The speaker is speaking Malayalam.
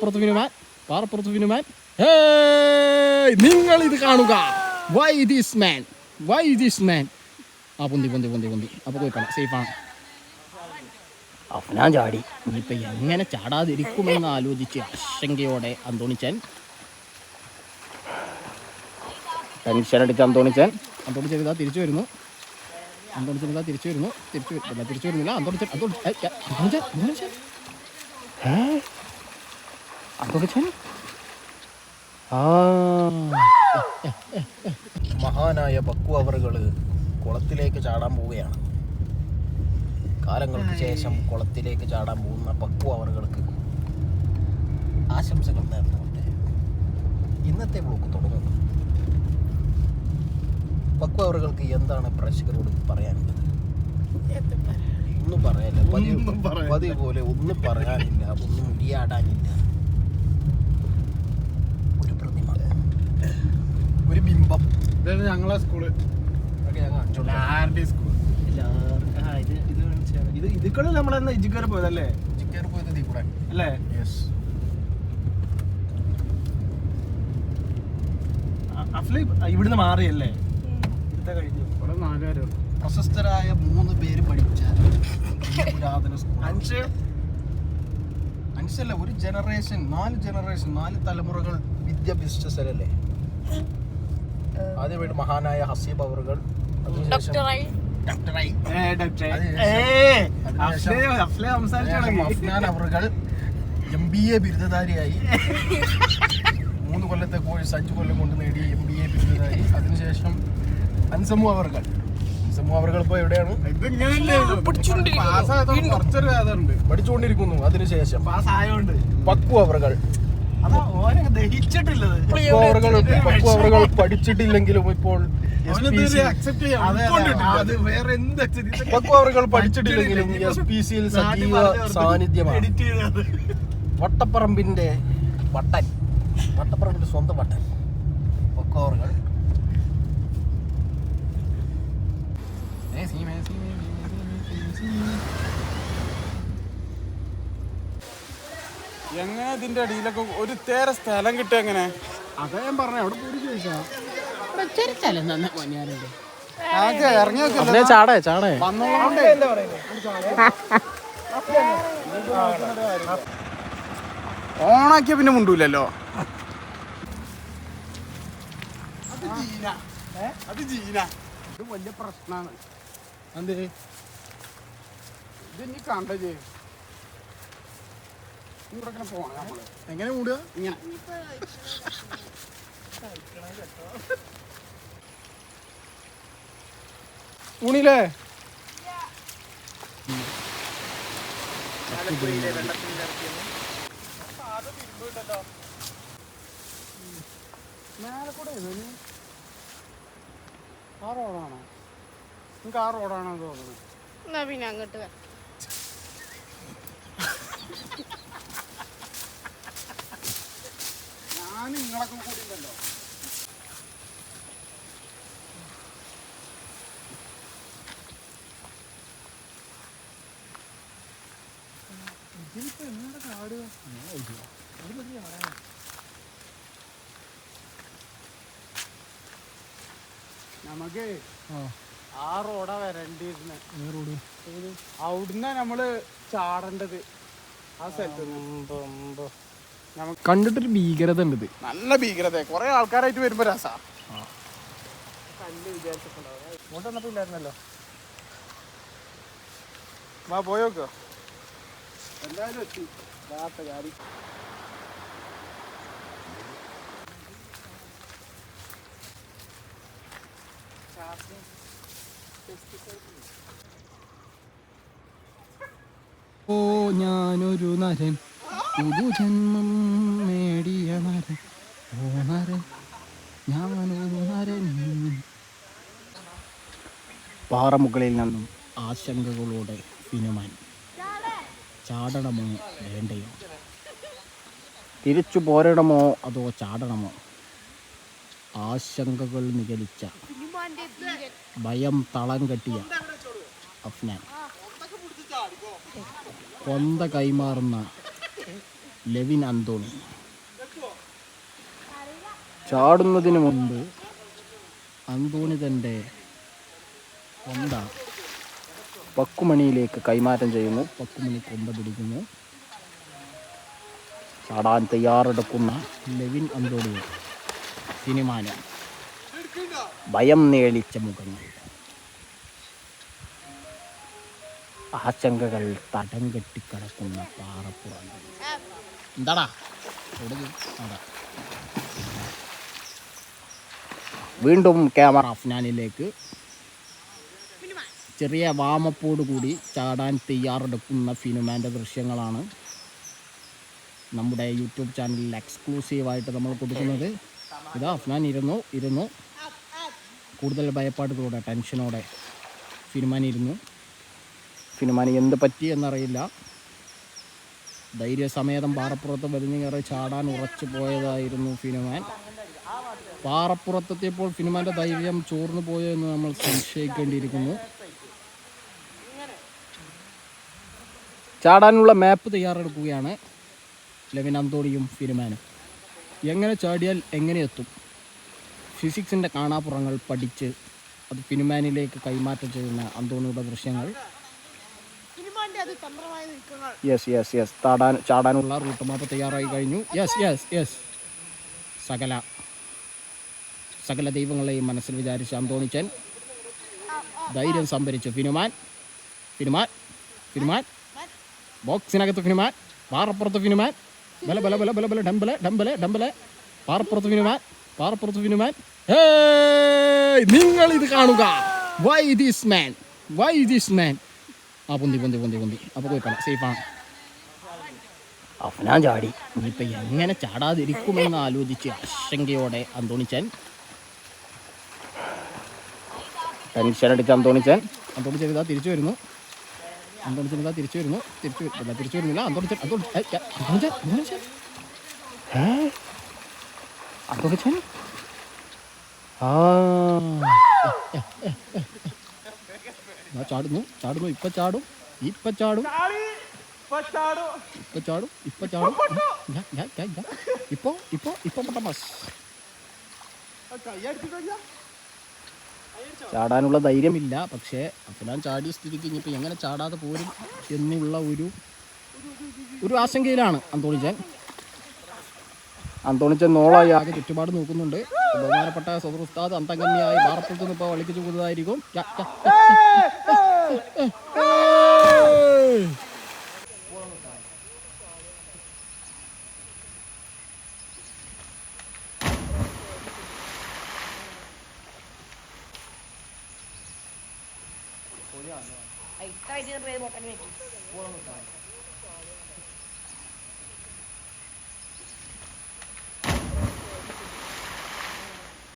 പാറപ്പുറത്ത് വിനുമാൻ. നിങ്ങൾ ഇത് കാണുക. Why this man. ആ പൊന്തി അപ്പൊ പോയിക്കോളാം, സേഫാണ്. അഫ്നാൻ ചാടി. ഇനിയിപ്പോൾ എങ്ങനെ ചാടാതിരിക്കുമെന്ന് ആലോചിച്ച് ആശങ്കയോടെ അന്തോണിച്ചാൻ ടെൻഷൻ അടിച്ച് അന്തോണിച്ചാൻ ഇതാ തിരിച്ചു വരുന്നു. തിരിച്ചു വരുന്നില്ല. അന്തോണിച്ചാൻ മഹാനായ പക്കു അവറുകൾ കുളത്തിലേക്ക് ചാടാൻ പോവുകയാണ്. കാലങ്ങൾക്ക് ശേഷം കുളത്തിലേക്ക് ചാടാൻ പോകുന്ന പക്കു അവറുകൾക്ക് ആശംസകൾ നേർന്നുകൊണ്ട് ഇന്നത്തെ ബ്ലോഗ് തുടങ്ങുന്നു. പക്കു അവറുകൾക്ക് എന്താണ് പ്രേക്ഷകരോട് പറയാനുള്ളത്? ഒന്നും പറയാനില്ല. പതിവ് പോലെ ഒന്നും പറയാനില്ല, ഒന്നും ഉരിയാടാനില്ല. ഒരു പ്രതിമ, ഒരു ബിംബം. ഞങ്ങളെ സ്കൂള് ഇതിക്കൂടെ നമ്മളെന്നാ ഇജിക്കേറി പോയതല്ലേ? ഇജിക്കേറി പോയത് ഇതിൽ കൂടെ അല്ലേ? അഫ്ലി ഇവിടുന്ന് മാറിയല്ലേ? കഴിഞ്ഞു. ഇവിടെ 4 പേര് പ്രശസ്തരായ 3 പേര് പഠിച്ച പുരാതന സ്കൂൾ. അഞ്ചല്ല, ഒരു ജനറേഷൻ, 4 തലമുറകൾ വിദ്യാഭ്യസിച്ച സ്ഥലല്ലേ? ആദ്യമായിട്ട് മഹാനായ ഹസീബ് അവറുകൾ, അഫ്നാൻ അവറുകൾ MBA ബിരുദധാരിയായി. 3 കൊല്ലത്തെ കോഴ്സ് 5 കൊല്ലം കൊണ്ട് നേടി MBA ബിരുദധാരി. അതിനുശേഷം അൻസമു അവറുകൾ ഇപ്പോൾ എവിടെയാണ്? പഠിച്ചുകൊണ്ടിരിക്കുന്നു. അതിനുശേഷം പക്കു അവറുകൾ പഠിച്ചിട്ടില്ലെങ്കിലും ഇപ്പോൾ പക്കു അവറുകൾ പഠിച്ചിട്ടില്ലെങ്കിലും SPCയിൽ സജീവ സാന്നിധ്യമാണ്. വട്ടപ്പറമ്പിന്റെ സ്വന്തം വട്ടൻ പക്കു അവറുകൾ. എങ്ങനെ ഇതിന്റെ അടിയിലൊക്കെ ഒരു തേര സ്ഥലം കിട്ടുക? എങ്ങനെ? അതാ ഞാൻ പറഞ്ഞ, അവിടെ പോയി ചോദിച്ചാ ചാടേ ഓണാക്കിയ പിന്നെ മുണ്ടൂലല്ലോ. അത് ജീന ഇത് വലിയ പ്രശ്നമാണ്. എന്തേ ഇത് ഇനി കണ്ടേ ഇവിടെ പോണം നമ്മള്. എങ്ങനെ മൂടുക? ഇങ്ങനെ ഊണില്ലേ? മേലെ കൂടെ ആ റോഡാണോ? നിങ്ങൾക്ക് ആ റോഡാണോ തോന്നുന്നത്? പിന്നെ അങ്ങോട്ട് ഞാൻ നിങ്ങളൊക്കെ കൂടി ഉണ്ടല്ലോ. ഇതിലിപ്പോ എന്താ കാട്? നമുക്ക് ആ റോഡാ വരണ്ടിരുന്നെ. അവിടുന്ന് നമ്മള് ചാടേണ്ടത്. ആ സ്ഥലത്ത് കണ്ടിട്ടൊരു ഭീകരത ഉണ്ട്. നല്ല ഭീകരത. കുറെ ആൾക്കാരായിട്ട് വരുമ്പോ രസാ. കല്ല് വിചാരിച്ചിട്ടുണ്ടാവും. ഇങ്ങോട്ട് വന്നപ്പോ ഇല്ലായിരുന്നല്ലോ. വാ പോയോക്കോ. എന്തായാലും എത്തി ഗാഡി. ഓ ഞാനൊരു നരൻ, പുതുജന്മം നേടിയ നരൻ, ഓ നരൻ ഞാനൊരു നരൻ. പാറമുകളിൽ നിന്നും ആശങ്കകളോടെ വിനുമാൻ. ചാടണമോ വേണ്ടയോ? തിരിച്ചു പോരണമോ അതോ ചാടണമോ? ആശങ്കകൾ നിഗളിച്ച, ഭയം തളം കെട്ടിയ അഫ്നാൻ കൊന്ത കൈമാറുന്ന ലെവിൻ അന്തോണി. ചാടുന്നതിന് മുമ്പ് അന്തോണി തൻ്റെ കൊന്ത പക്കുമണിയിലേക്ക് കൈമാറ്റം ചെയ്യുന്നു. പക്കുമണി കൊന്ത പിടിക്കുന്നു. ചാടാൻ തയ്യാറെടുക്കുന്ന ലെവിൻ അന്തോണിയെ സിനിമാന് ഭയം നേളിച്ച മുഖങ്ങൾ, ആശങ്കകൾ തടം കെട്ടിക്കിടക്കുന്ന പാറപ്പുറങ്ങൾ. എന്താടാ വീണ്ടും ക്യാമറ അഫ്നാനിലേക്ക്. ചെറിയ വാമപ്പോട് കൂടി ചാടാൻ തയ്യാറെടുക്കുന്ന ഫിനുമാൻ്റെ ദൃശ്യങ്ങളാണ് നമ്മുടെ യൂട്യൂബ് ചാനലിൽ എക്സ്ക്ലൂസീവായിട്ട് നമ്മൾ കൊടുക്കുന്നത്. ഇതാ അഫ്നാൻ ഇരുന്നു കൂടുതൽ ഭയപ്പാടുകളോടെ ടെൻഷനോടെ ഫിനുമാൻ ഇരുന്നു. ഫിനുമാന് എന്ത് പറ്റി എന്നറിയില്ല. ധൈര്യസമേതം പാറപ്പുറത്ത് വലിഞ്ഞു കയറി ചാടാൻ ഉറച്ചു പോയതായിരുന്നു ഫിനുമാൻ. പാറപ്പുറത്തെത്തിയപ്പോൾ ഫിനുമാൻ്റെ ധൈര്യം ചോർന്നു പോയോ എന്ന് നമ്മൾ സംശയിക്കേണ്ടിയിരിക്കുന്നു. ചാടാനുള്ള മാപ്പ് തയ്യാറെടുക്കുകയാണ് ലെവിൻ അന്തോണിയും ഫിനുമാനും. എങ്ങനെ ചാടിയാൽ എങ്ങനെ എത്തും? ഫിസിക്സിൻ്റെ കാണാപ്പുറങ്ങൾ പഠിച്ച് അത് ഫിനുമാനിലേക്ക് കൈമാറ്റം ചെയ്യുന്ന അന്തോണിയുടെ ദൃശ്യങ്ങൾ. യെസ് ചാടാനുള്ള റൂട്ട് മാപ്പ് തയ്യാറായി കഴിഞ്ഞു. യെസ് സകല ദൈവങ്ങളെയും മനസ്സിൽ വിചാരിച്ച് അന്തോണിച്ചൻ ധൈര്യം സംഭരിച്ചു. ഫിനുമാൻ ബോക്സിനകത്ത് ഫിനുമാൻ, പാറപ്പുറത്ത് ഫിനുമാൻ, ബല ബല ബല ബല ബല ഡംബലെ ഡംബലെ ഡംബലെ പാറപ്പുറത്ത് ഫിനുമാൻ. നിങ്ങൾ ഇത് കാണുക. Why this man. ആ പൊന്തി അപ്പോൾ പോയിപ്പോ സേഫാണ്. അഫ്നാൻ ചാടി. ഇനിയിപ്പോൾ എങ്ങനെ ചാടാതിരിക്കുമെന്ന് ആലോചിച്ച് ആശങ്കയോടെ അന്തോണിച്ചൻ, ടെൻഷനടിച്ച് അന്തോണിച്ചൻ ഇതാ തിരിച്ചു വരുന്നു. തിരിച്ചു വരുന്നില്ല. അന്തോണിച്ചൻ ചാടുന്നു. ഇപ്പൊ ചാടും. ഇപ്പൊ ബസ് ചാടാനുള്ള ധൈര്യമില്ല. പക്ഷേ അഫ്നാൻ ചാടിയ സ്ഥിതിക്ക് ഇനിയിപ്പോൾ എങ്ങനെ ചാടാതെ പോരും എന്നുള്ള ഒരു ആശങ്കയിലാണ് അന്തോണിച്ചൻ നോളായി ആകെ ചുറ്റുപാട് നോക്കുന്നുണ്ട്. ബഹുമാനപ്പെട്ട സദർ ഉസ്താദ് അന്തംഗമ്യായി പാറപ്പുറത്ത് നിന്ന് ഇപ്പോൾ വളിക്കിച്ചു പോകുന്നതായിരിക്കും. Ahí está diciendo que hay boca en